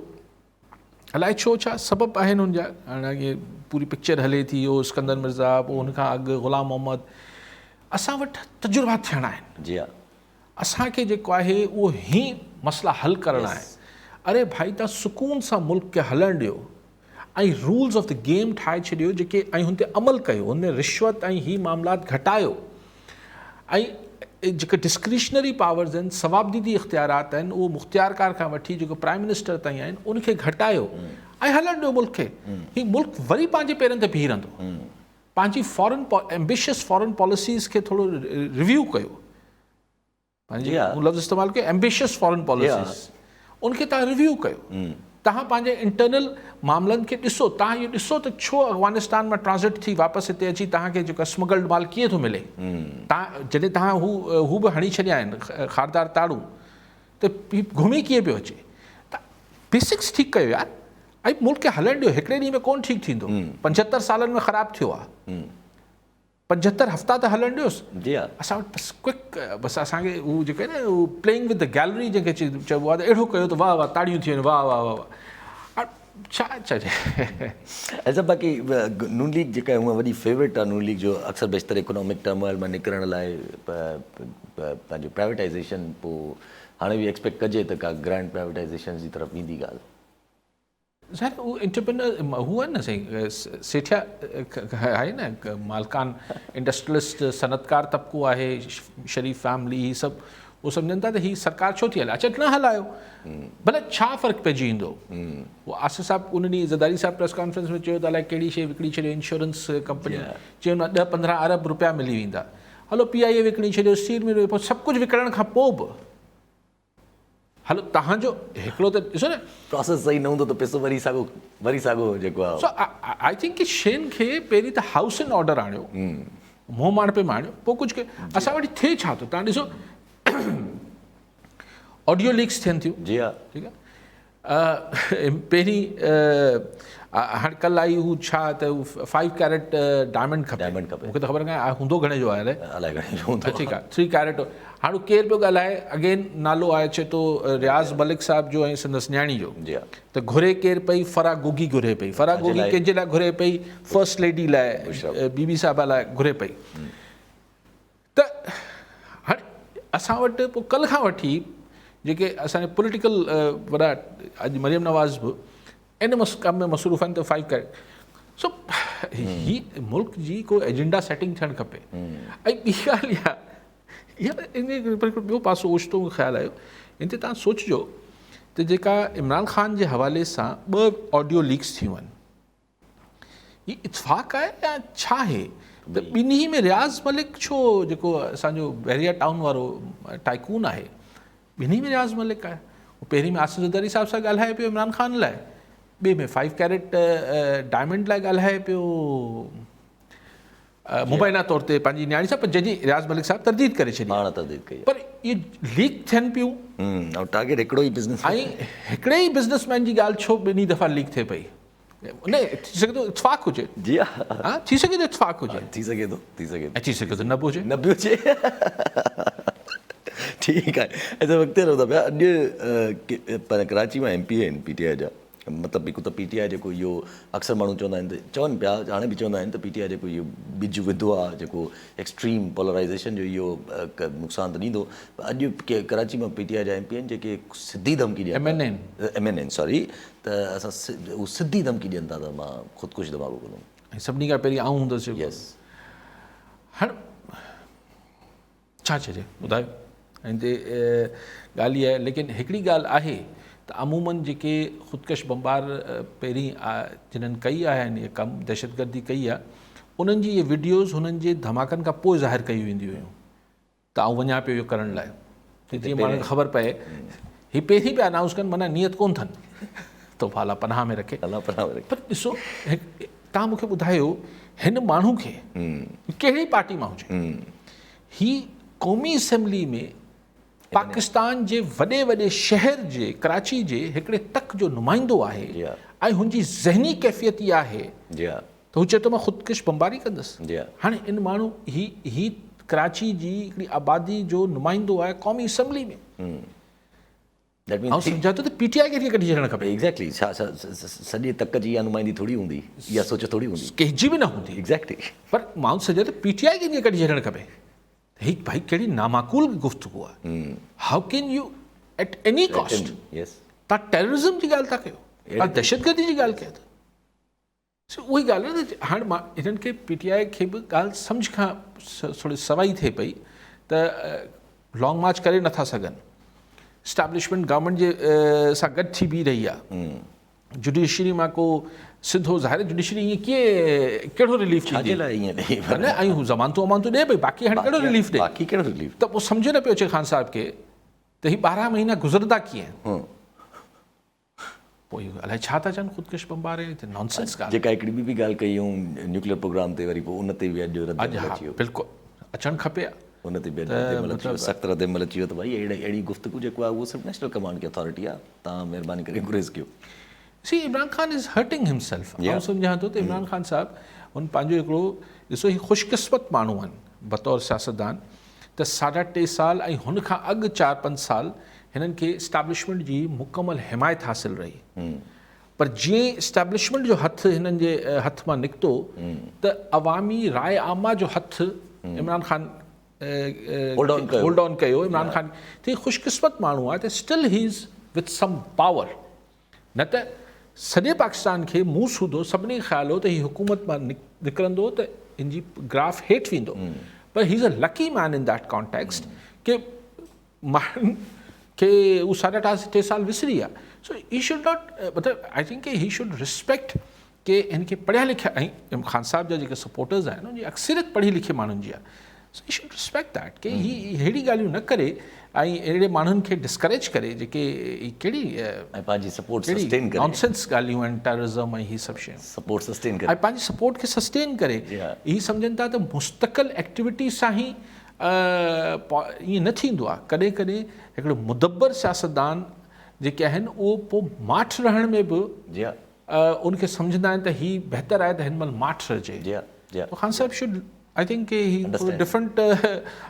अलाए छो छा सबबु आहिनि हुनजा, हाणे इहे पूरी पिक्चर हले थी, इहो सिकंदर मिर्ज़ा, पोइ हुनखां अॻु ग़ुलाम मोहम्मद, असां वटि तजुर्बा थियणा आहिनि।
जी हा,
असांखे जेको आहे उहो ई मसइला हल करणा आहिनि। अरे भाई तव्हां सुकून सां मुल्क खे हलणु ॾियो, ऐं रूल्स ऑफ द गेम ठाहे छॾियो जेके ऐं हुन ते अमल कयो, हुन रिश्वत ऐं ही मामलात घटायो ऐं जेके डिस्क्रिशनरी पावर्स आहिनि, सवाबदीदी इख़्तियारात आहिनि, उहो मुख़्तियारकार खां वठी जेको प्राइम मिनिस्टर ताईं आहिनि उनखे घटायो ऐं हलणु ॾियो मुल्क खे। हीउ मुल्क वरी पंहिंजे पेरनि ते बीह रहंदो। पंहिंजी एम्बिशियस फॉरेन पॉलिसीज़ खे थोरो रिव्यू कयो, पंहिंजी लफ़्ज़ इस्तेमालु कयो एम्बिशियस फॉरेन पॉलिसीज़, उनखे तव्हां रिव्यू कयो। तव्हां पंहिंजे इंटरनल मामलनि खे ॾिसो, तव्हां इहो ॾिसो त छो अफ़गानिस्तान मां ट्रांज़िट थी वापसि हिते अची तव्हांखे जेका स्मगल्ड माल कीअं थो मिले। तव्हां जॾहिं तव्हां हू बि हणी छॾिया आहिनि खारदार ताड़ू, त घुमी कीअं पियो अचे। त बेसिक्स ठीकु कयो यार, ऐं मुल्क खे हलणु ॾियो। हिकिड़े ॾींहं में कोन ठीकु थींदो, 75 सालनि में ख़राबु थियो आहे, 75 हफ़्ता त हलणु ॾियोसि। असां वटि बसि क्विक, बसि असांखे हू जेके आहे न हू प्लेइंग विद द गैलरी जंहिंखे चइबो आहे, त अहिड़ो कयो त वाह वाह ताड़ियूं थी वञनि, वाह वाह वाह वाह। छा चइजे
ऐसा बाक़ी नून लीग जेका आहे उहा वॾी फेवरेट आहे। नून लीग जो अक्सर बेशतर इकोनॉमिक टर्मोइल मां निकिरण लाइ पंहिंजो प्राइवेटाइज़ेशन, पोइ हाणे बि एक्सपेक्ट कजे त का ग्रैंड प्राइवेटाइज़ेशन जी तरफ़ ईंदी ॻाल्हि।
ज़ाहिर उहो एंटरप्रेन्योर हू आहे न साईं, सेठिया आहे न, मालकान इंडस्ट्रियलिस्ट सनतकार तबिको आहे, शरीफ़ फैमिली, ही सभु उहो सम्झनि था त ही सरकार छो थी हले, अच्छा न हलायो, भले छा फ़र्क़ु पइजी वेंदो। उहो आसिफ़ साहिबु उन ॾींहुं ज़रदारी साहिबु प्रेस कॉन्फ्रेंस में चयो त अलाए कहिड़ी शइ विकिणी छॾियो, इंश्योरेंस कंपनी, चयो न 10-15 अरब रुपया मिली वेंदा। हलो PIA विकिणी छॾियो, स्टील मिल, पोइ सभु कुझु विकिणण खां पोइ बि हलो तव्हांजो हिकिड़ो त ॾिसो न
प्रोसेस सही न हूंदो त पैसो वरी साॻो जेको आहे।
सो आई थिंक कि शयुनि खे पहिरीं त हाउस इन ऑर्डर आणियो, मुंहुं माण्हू पे माणियो, पोइ कुझु के असां वटि थिए छा थो। तव्हां ॾिसो ऑडियो लीक्स थियनि थियूं,
जी हा,
ठीकु आहे। पहिरीं हाणे कल्ह आई हू छा त 5 कैरेट डायमंड खपे, मूंखे त ख़बर कान्हे हूंदो घणे जो आहे,
अलाए घणे जो हूंदो।
ठीकु आहे 3 कैरेट। हाणे केरु पियो ॻाल्हाए, अगेन नालो आहे, चए थो रियाज़ मलिक साहिब जो ऐं संदसि न्याणी जो, त घुरे केरु पई, फराह गोगी घुरे पई। फराह गोगी कंहिंजे लाइ घुरे पई, फर्स्ट लेडी लाइ, बीबी साहिबा लाइ घुरे पई। त हाणे असां वटि पोइ कल्ह खां वठी जेके असांजे पोलिटिकल वॾा, अॼु मरियम नवाज़ बि इन कम में मसरूफ़ आहिनि, त 5 कैरेट। सो ही मुल्क जी को एजेंडा सेटिंग थियणु खपे। ऐं ॿी ॻाल्हि इहा, इन ॿियो पासो ओचितो ख़्यालु आयो, इन ते तव्हां सोचिजो त जेका इमरान ख़ान जे हवाले सां 2 ऑडियो लीक्स थियूं आहिनि, हीअ इत्फ़ाक़ आहे या छा आहे? त ॿिन्ही में रियाज़ मलिक छो, जेको असांजो बहरिया टाउन वारो टाइकून आहे, ॿिन्ही में रियाज़ मलिक आहे। पहिरीं में आसिफ़ ज़रदारी साहिब सां ॻाल्हाए पियो इमरान ख़ान लाइ, ॿिए में 5 कैरेट डायमंड लाइ ॻाल्हाए पियो मुबैना तौर ते पंहिंजी न्याणी सां, पर जंहिंजी रियाज़ मलिक साहिबु तरदीद करे छॾी,
पाण तरदीद कई,
पर इहे लीक थियनि पियूं।
ऐं टारगेट हिकिड़ो ई बिज़नेस,
ऐं हिकिड़े ई बिज़नेसमैन जी ॻाल्हि छो ॿिन्ही दफ़ा लीक थिए पई? न थी सघे थो इत्फ़ाक़ हुजे। जी हा, थी सघे थो इत्फ़ाक़ हुजे,
थी सघे थो,
ऐं थी सघे थो न बि हुजे,
न बि हुजे। ठीकु आहे। ऐं वक़्तु रहूं था पिया, अॼु पर कराची मां MP आहिनि PTI जा, मतिलबु हिकु त PTI जेको इहो अक्सर माण्हू चवंदा आहिनि, त चवनि पिया, हाणे बि चवंदा आहिनि त PTI जेको इहो बिज विधो आहे, जेको एक्सट्रीम पोलराइज़ेशन जो, इहो नुक़सानु त ॾींदो। अॼु कराची मां PTI जा MP आहिनि जेके सिधी धमकी ॾियनि, MNN सॉरी, त असां उहो सिधी धमकी ॾियनि था त मां ख़ुदकुशी दमाग़ो कंदुमि,
ऐं सभिनी खां पहिरीं आऊं हूंदुसि।
यस,
हाणे छा चइजे ॿुधायो? ऐं ते ॻाल्हि इहा आहे, लेकिन हिकिड़ी ॻाल्हि आहे त अमूमन जेके ख़ुदकश बमबार पहिरीं जिन्हनि कई आहे इहे कमु, दहशतगर्दी कई आहे, उन्हनि जी इहे वीडियोज़ हुननि जे धमाकनि खां पोइ ज़ाहिर कयूं वेंदियूं हुयूं त आउं वञा पियो इहो करण लाइ, त जीअं माण्हुनि खे ख़बर पए। हीअ पहिरीं पिया अनाउंस कनि, माना नियत कोन अथनि, तो अला पनाह में रखे। पर ॾिसो, तव्हां मूंखे ॿुधायो, हिन माण्हू खे कहिड़ी पार्टी मां हुजे, ही क़ौमी असेंबली में पाकिस्तान जे वॾे वॾे शहर जे, कराची जे हिकिड़े तक जो नुमाइंदो आहे, ऐं हुनजी ज़हनी कैफ़ियत इहा आहे त हू चए थो मां ख़ुदकुश बमबारी कंदुसि। हाणे इन माण्हू ही कराची जी हिकिड़ी आबादी जो नुमाइंदो आहे क़ौमी असेंबली में, ऐं सम्झा थो त PTI खे कढी छॾणु खपे।
एग्ज़ैक्टली, सॼे तक जी इहा नुमाइंदी थोरी हूंदी, इहा सोच थोरी हूंदी,
कंहिंजी बि न हूंदी।
एग्ज़ैक्टली, पर
माण्हू सम्झे त PTI खे कढी छॾणु खपे। ही भाई कहिड़ी नामाकूल गुफ़्तगू आहे। How can you at any cost, तव्हां टेररिज़म जी ॻाल्हि था कयो, तव्हां दहशतगर्दी जी ॻाल्हि कयो था, उहा ॻाल्हि आहे न, हाणे मां हिननि खे PTI खे बि ॻाल्हि सम्झ खां थोरी सवाई थिए पई त लॉन्ग मार्च करे नथा सघनि, स्टैब्लिशमेंट गवर्नमेंट जे सां गॾु थी बीह रही आहे, जुडिशरी मां को सिधो ज़ाहिर जुडिशरी ईअं कीअं कहिड़ो रिलीफ
छाजे लाइ ईअं ॾेई
न, ऐं हू ज़मानतूं अमानतूं ॾिए पई, बाक़ी हाणे कहिड़ो रिलीफ ॾिए,
बाक़ी कहिड़ो रिलीफ?
त पोइ सम्झ न पियो अचे ख़ान साहिब खे त ही 12 महीना गुज़रंदा कीअं, पोइ अलाए छा था चवनि ख़ुदकुश बमबारे, नॉनसेंस ॻाल्हि।
जेका हिकिड़ी ॿी ॻाल्हि कई न्यूक्लियर प्रोग्राम ते, वरी पोइ उन ते बि अॼु रद्दमल अची वियो,
बिल्कुलु अचणु खपे,
उन ते बि रद्दमल अची वियो, सख़्तु रद्दमल अची वियो। त भई अहिड़ी गुफ़्तगू जेको आहे उहो सिर्फ़ु नेशनल कमांड की अथॉरिटी आहे, तव्हां महिरबानी करे गुरेज़ कयो।
See Imran Khan is hurting himself, मां सम्झां थो त इमरान खान साहिबु हुन पंहिंजो हिकिड़ो, ॾिसो ही ख़ुशकिस्मत माण्हू आहिनि बतौर सियासतदान, त 3.5 साल ऐं हुन खां अॻु 4-5 साल हिननि खे इस्टेब्लिशमेंट जी मुकमल हिमायत हासिल रही, पर जीअं इस्टेब्लिशमेंट जो हथु हिननि जे हथ मां निकितो त अवामी राय आमा जो हथु इमरान खान होल्ड ऑन कयो इमरान खान। त ख़ुशकिस्मत माण्हू आहे त still he is with some power, न त सॼे पाकिस्तान खे मुंहुं सूधो सभिनी खे ख़्यालु हो त हीअ हुकूमत मां निकिरंदो त इन जी ग्राफ हेठि वेंदो, पर he is a lucky man in that context के माण्हुनि खे उहो 3.5 साल विसरी विया। सो ही शुड नॉट, मतिलबु आई थिंक ही शुड रिस्पेक्ट के हिनखे पढ़िया लिखिया, ऐं ख़ान साहिब जा जेके सपोर्टर्स आहिनि उनजी अक्सरियत पढ़ी लिखे माण्हुनि जी आहे, सो ही शुड रिस्पेक्ट दैट के ही अहिड़ी ॻाल्हियूं न करे ऐं अहिड़े माण्हुनि खे डिस्करेज करे जेके कहिड़ी
पंहिंजी सपोर्ट सस्टेन करे,
नॉनसेंस ॻाल्हियूं आहिनि, टेररिज़म ऐं ही सभु शयूं
सपोर्ट सस्टेन करे,
ऐं पंहिंजी सपोर्ट खे सस्टेन करे, ही सम्झनि था त मुस्तक़िल एक्टिविटी सां ई ईअं न थींदो आहे। कॾहिं कॾहिं हिकिड़ो मुदब्बर सियासतदान जेके आहिनि उहो पोइ माठि रहण में बि उनखे सम्झंदा आहिनि त ही बहितर आहे त हिन महिल माठि रहिजे। ख़ान साहिब should, I think he different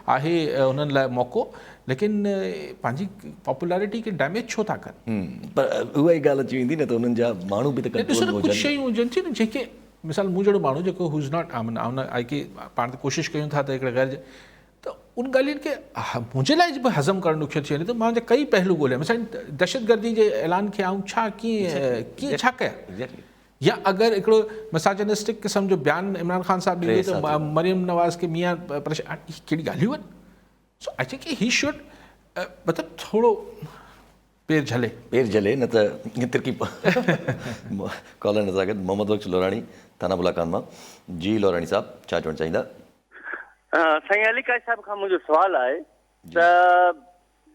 आहे उन्हनि लाइ मौक़ो, लेकिन पंहिंजी पॉपुलैरिटी खे डैमेज छो था कनि?
पर उहा ई ॻाल्हि अची वेंदी न त उन्हनि जा माण्हू बि त
ॾिसो न, कुझु शयूं हुजनि थियूं न जेके, मिसाल मूं जहिड़ो माण्हू जेको हू इज़ नॉट आई के पाण त कोशिशि कयूं था त हिकिड़े घर त उन ॻाल्हियुनि खे मुंहिंजे लाइ बि हज़म करणु ॾुखियो थी वञे, त मां कई पहलू ॻोल्हिया, मिसाल दहशतगर्दी जे ऐलान खे आऊं छा कीअं छा कयां, या अगरि हिकिड़ो मिसाजिनिस्टिक क़िस्म जो बयानु इमरान खान साहिबु ॾींदो त मरियम नवाज़ खे मियां परेशान, कहिड़ी ॻाल्हियूं आहिनि। सो आई थिंक ही शुड, मतिलबु थोरो पेर झले न त तिरकी कॉलर नज़र गॾु मोहम्मद बख्श लोराणी थाना मुलाकात मां। जी लोराणी साहब, छा चवणु चाहींदा?
साईं अली काज़ी साहिब खां मुंहिंजो सुवालु आहे त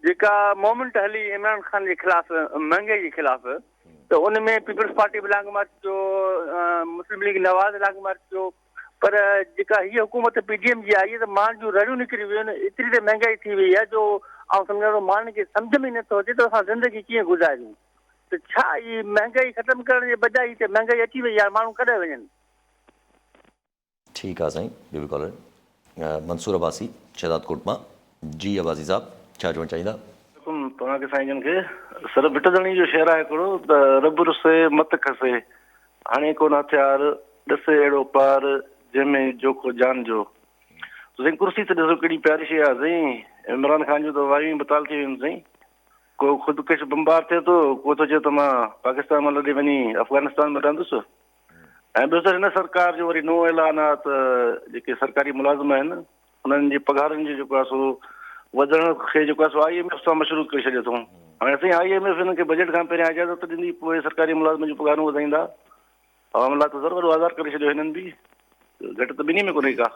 जेका मूवमेंट हली इमरान खान जे ख़िलाफ़, महांगाई जे ख़िलाफ़, त उन में पीपल्स पार्टी बि लांग मार्च कयो, मुस्लिम लीग नवाज़ लांग मार्च कयो, पर जेका हीअ हुकूमत PDM जी आई आहे त माण्हुनि जूं रड़ियूं निकिरी वियूं आहिनि, एतिरी त महांगाई थी वई आहे जो ऐं सम्झा थो माण्हुनि खे सम्झ में नथो अचे त असां ज़िंदगी कीअं गुज़ारियूं, त छा इहा महांगाई ख़तमु करण जे बजाय हिते महांगाई अची वई आहे, माण्हू कॾहिं वञनि?
ठीकु आहे साईं। ॿियो बि कॉलर मंसूर अब्बासी शहजादकोट मां। जी अब्बासी साहब, छा चवणु चाहींदा?
तव्हांखे साईं जन खे सर भिटदणी जो शहर आहे हिकिड़ो त रब रुसे मत खसे, हाणे कोन हथियार ॾसे अहिड़ो पार जंहिंमें जोखो जान जो। साईं कुर्सी त ॾिसो कहिड़ी प्यारी शइ आहे साईं, इमरान खान जो त वायूं बताल थी वियूं साईं, को ख़ुदकुश बमबार थिए थो, को थो चए त मां पाकिस्तान मां लॾे वञी अफ़गानिस्तान में रहंदुसि। ऐं ॿियो सर हिन सरकार जो वरी नओं ऐलान आहे त जेके सरकारी मुलाज़िम आहिनि उन्हनि जी पघारुनि जो जेको आहे सो वधण खे जेको आहे सो IMF सां मशरूत करे छॾियो अथऊं। हाणे साईं IMF हिननि खे बजट खां पहिरियां इजाज़त ॾिनी, पोइ सरकारी मुलाज़िम जूं पघारूं वधाईंदा, अवाम लाइ त सर वॾो आज़ादु करे छॾियो हिननि बि, घटि त ॿिन्ही में कोन्हे का।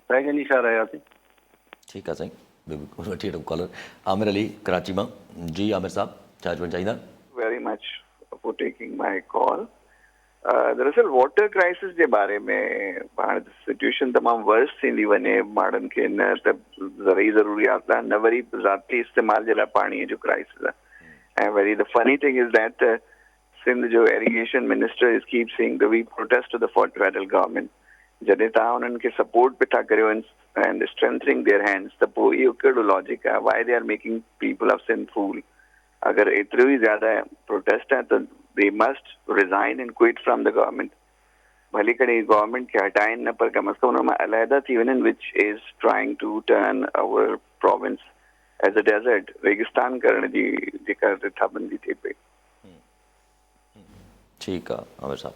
साईं जन जी छा रहियासीं?
ठीकु आहे साईं। ॿियो वठी वठूं कॉलर आमिर अली कराची मां। जी आमिर साहब, छा चवणु चाहींदा?
Very much for taking my call. दरअसल वाटर क्राइसिस जे बारे में हाणे सिचुएशन तमामु वर्स थींदी वञे, माण्हुनि खे न त ज़रूरी ज़रूरियात लाइ, न वरी ज़ाती इस्तेमाल जे लाइ पाणीअ जो क्राइसिस आहे। ऐं वरी the funny thing is that Sindh जो irrigation minister is keep saying the we protest to the federal government. जॾहिं तव्हां उन्हनि खे सपोर्ट पिठा करियो एंड स्ट्रेंथनिंग देयर हैंड्स, त पोइ इहो कहिड़ो लॉजिक आहे? Why they are making people of Sindh fool? अगर एतिरो ई ज़्यादा प्रोटेस्ट है तो they must resign and quit from the government. भले कॾहिं गवर्नमेंट खे हटाइनि न, पर कम अज़ कम उन मां अलहदा थी वञनि, which is trying to turn our province as a desert, रेगिस्तान करण जी जेका रिथाबंदी थिए पई।
ठीकु आहे आमिर साहब।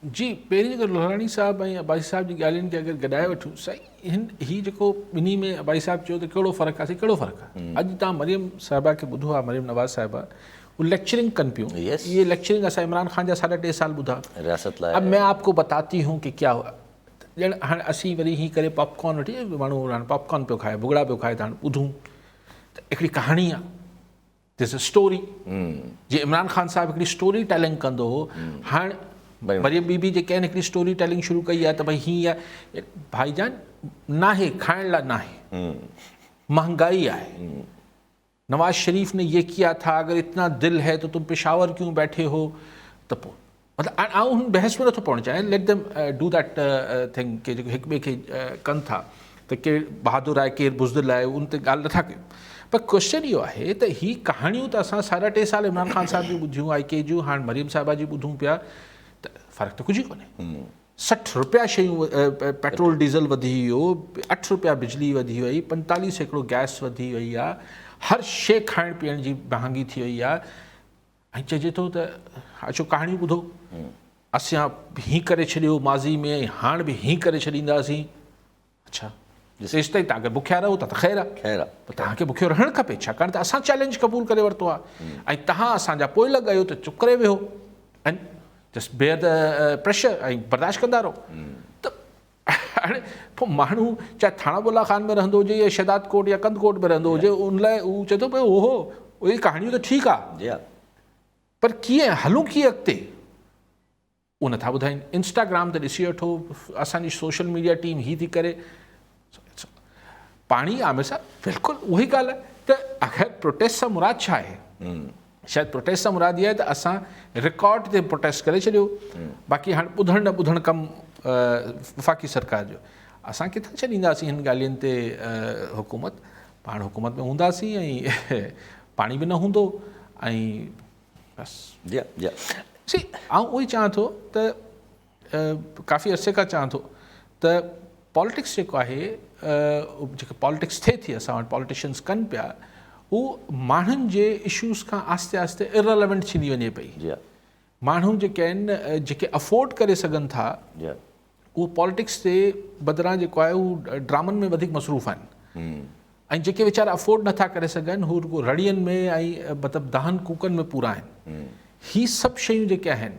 जी पहिरीं जेको लोहाणी साहिबु ऐं अबाई साहिब जी ॻाल्हियुनि खे अगरि गॾाए वठूं साईं ही जेको ॿिन्ही में अबाई साहिबु चयो त कहिड़ो फ़र्क़ु आहे, साईं कहिड़ो फ़र्क़ु आहे। अॼु तव्हां मरियम साहिबा खे ॿुधो आहे, मरियम नवाज़ साहिबा वो लेक्चरिंग कनि पियूं, ये लेक्चरिंग असां इमरान ख़ान जा 3.5 साल ॿुधा।
रियासत लाइ
अब मैं आपको बताती हूँ कि क्या हुआ। ॼण हाणे असीं वरी हीअं करे पॉपकॉर्न वठी माण्हू हाणे पॉपकॉर्न पियो खाए, भुॻड़ा पियो खाए, त हाणे ॿुधूं त हिकिड़ी कहाणी आहे, दिस अ स्टोरी। जीअं इमरान ख़ान साहिबु हिकिड़ी स्टोरी टेलिंग कंदो हो, हाणे मरियम बीबी जेके आहिनि हिकिड़ी स्टोरी टेलिंग शुरू कई आहे त भई हीअं आहे भाईजान, नाहे खाइण लाइ नाहे, महंगाई आहे। नवाज शरीफ ने ये किया था, अगर इतना दिल है तो तुम पेशावर क्यों बैठे हो। त पोइ मतिलबु आउं हुन बहस में नथो पवणु चाहियां, let them do that thing के जेको हिक ॿिए खे कनि था त केरु बहादुर आहे केरु बुज़दिल आहे, उन ते ॻाल्हि नथा कयूं। पर क्वेश्चन इहो आहे त ही कहाणियूं त असां 3.5 साल इमरान ख़ान साहिब जी ॿुधियूं, IK जूं, हाणे मरियम साहिबा जी ॿुधूं पिया, त फ़र्क़ु त कुझु ई कोन्हे। 60 रुपया शयूं पेट्रोल डीज़ल वधी वियो, 8 रुपया बिजली वधी वई, 45% गैस वधी वई आहे, हर शइ खाइण पीअण जी महांगी थी वई आहे। ऐं चइजे थो त अचो कहाणियूं ॿुधो, असां हीअं करे छॾियो माज़ी में, हाणे बि हीअं करे छॾींदासीं। अच्छा जेसि ताईं तव्हां अगरि बुखिया रहो था त ख़ैरु आहे,
ख़ैरु आहे,
पर तव्हांखे बुखियो रहणु खपे, छाकाणि त असां चैलेंज क़बूल करे वरितो आहे ऐं तव्हां असांजा पोइ लॻायो त चुप करे वेहो ऐं जस्ट बेयर द प्रेशर ऐं बर्दाश्त कंदा रहो। त हाणे पोइ माण्हू चाहे थाणा बुला खान में रहंदो हुजे या शहदाद कोट या कंद कोट में रहंदो हुजे, उन लाइ उहो चए थो भई ओहो उहे कहाणियूं त ठीकु आहे, पर कीअं हलूं कीअं अॻिते उहो नथा ॿुधाइनि। इंस्टाग्राम ते ॾिसी वठो, असांजी सोशल मीडिया टीम हीअ थी करे। पाणी आमिर साहब बिल्कुलु उहा ई ॻाल्हि आहे त अगरि प्रोटेस्ट सां मुराद छा आहे, शायदि प्रोटेस्ट सां मुराद इहा आहे त असां रिकॉर्ड ते प्रोटेस्ट करे छॾियो, बाक़ी हाणे ॿुधणु न ॿुधणु कमु वफ़ाक़ी सरकार जो। असां किथां छॾींदासीं हिन ॻाल्हियुनि ते हुकूमत, पाण हुकूमत में हूंदासीं ऐं पाणी बि न हूंदो ऐं बसि। सी आउं उहो ई चाहियां थो त काफ़ी अरसे खां चाहियां थो त पॉलिटिक्स जेको आहे, जेके पॉलिटिक्स थिए थी असां वटि पॉलिटिशियंस कनि पिया, उहो माण्हुनि जे इशूज़ खां आस्ते आस्ते इररिलेवेंट थींदी वञे पई। माण्हू जेके आहिनि जेके अफोर्ड करे सघनि था उहो पॉलिटिक्स ते बदिरां जेको आहे उहो ड्रामनि में वधीक मसरूफ़ आहिनि, ऐं जेके वीचारा अफोर्ड नथा करे सघनि हू रुॻो रड़ियनि में ऐं मतिलबु दहनि कूकनि में पूरा आहिनि। ही सभु शयूं जेके आहिनि,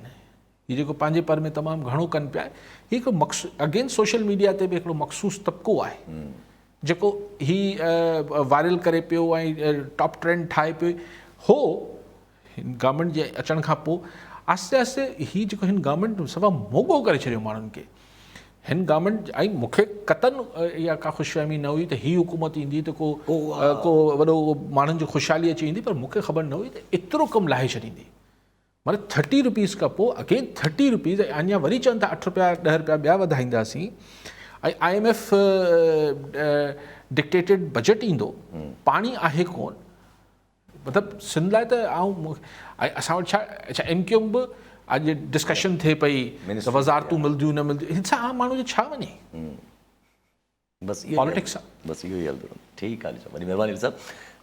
हीअ जेको पंहिंजे पर में तमामु घणो कनि पिया, हीअ हिकिड़ो अगेन सोशल मीडिया ते बि हिकिड़ो मख़सूस तबिको आहे जेको ही वायरल करे पियो ऐं टॉप ट्रेंड ठाहे पियो हो। हिन गवर्नमेंट जे अचण खां पोइ आस्ते आस्ते ही जेको हिन गवर्नमेंट सफ़ा मोॻो करे छॾियो माण्हुनि खे। हिन गवर्नमेंट ऐं मूंखे कतन इहा का ख़ुशफ़हमी न हुई त ही हुकूमत ईंदी त को वॾो माण्हुनि जी ख़ुशहाली अची वेंदी, पर मूंखे ख़बर न हुई त एतिरो कमु लाहे छॾींदी। मतिलबु 30 रुपीज़ खां पोइ अगेन 30 रुपीज़, अञा वरी चवनि था 8 रुपया 10 रुपया ॿिया वधाईंदासीं, ऐं IMF डिक्टेटेड बजट ईंदो, पाणी आहे कोन। मतिलबु सिंध लाइ त ऐं असां वटि छा अच्छा MQ बि अॼु डिस्कशन थिए पई त वज़ारतूं मिलंदियूं न मिलंदियूं, हिन सां आम माण्हू जो छा वञे,
बसि
पॉलिटिक्स आहे,
बसि इहो ई हलंदो। ठीकु आहे, वॾी महिरबानी साहब।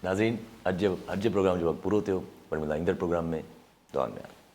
नाज़रीन, अॼु जे प्रोग्राम जो वक़्तु पूरो थियो, पर मिलंदा ईंदड़ प्रोग्राम में। दुआ में।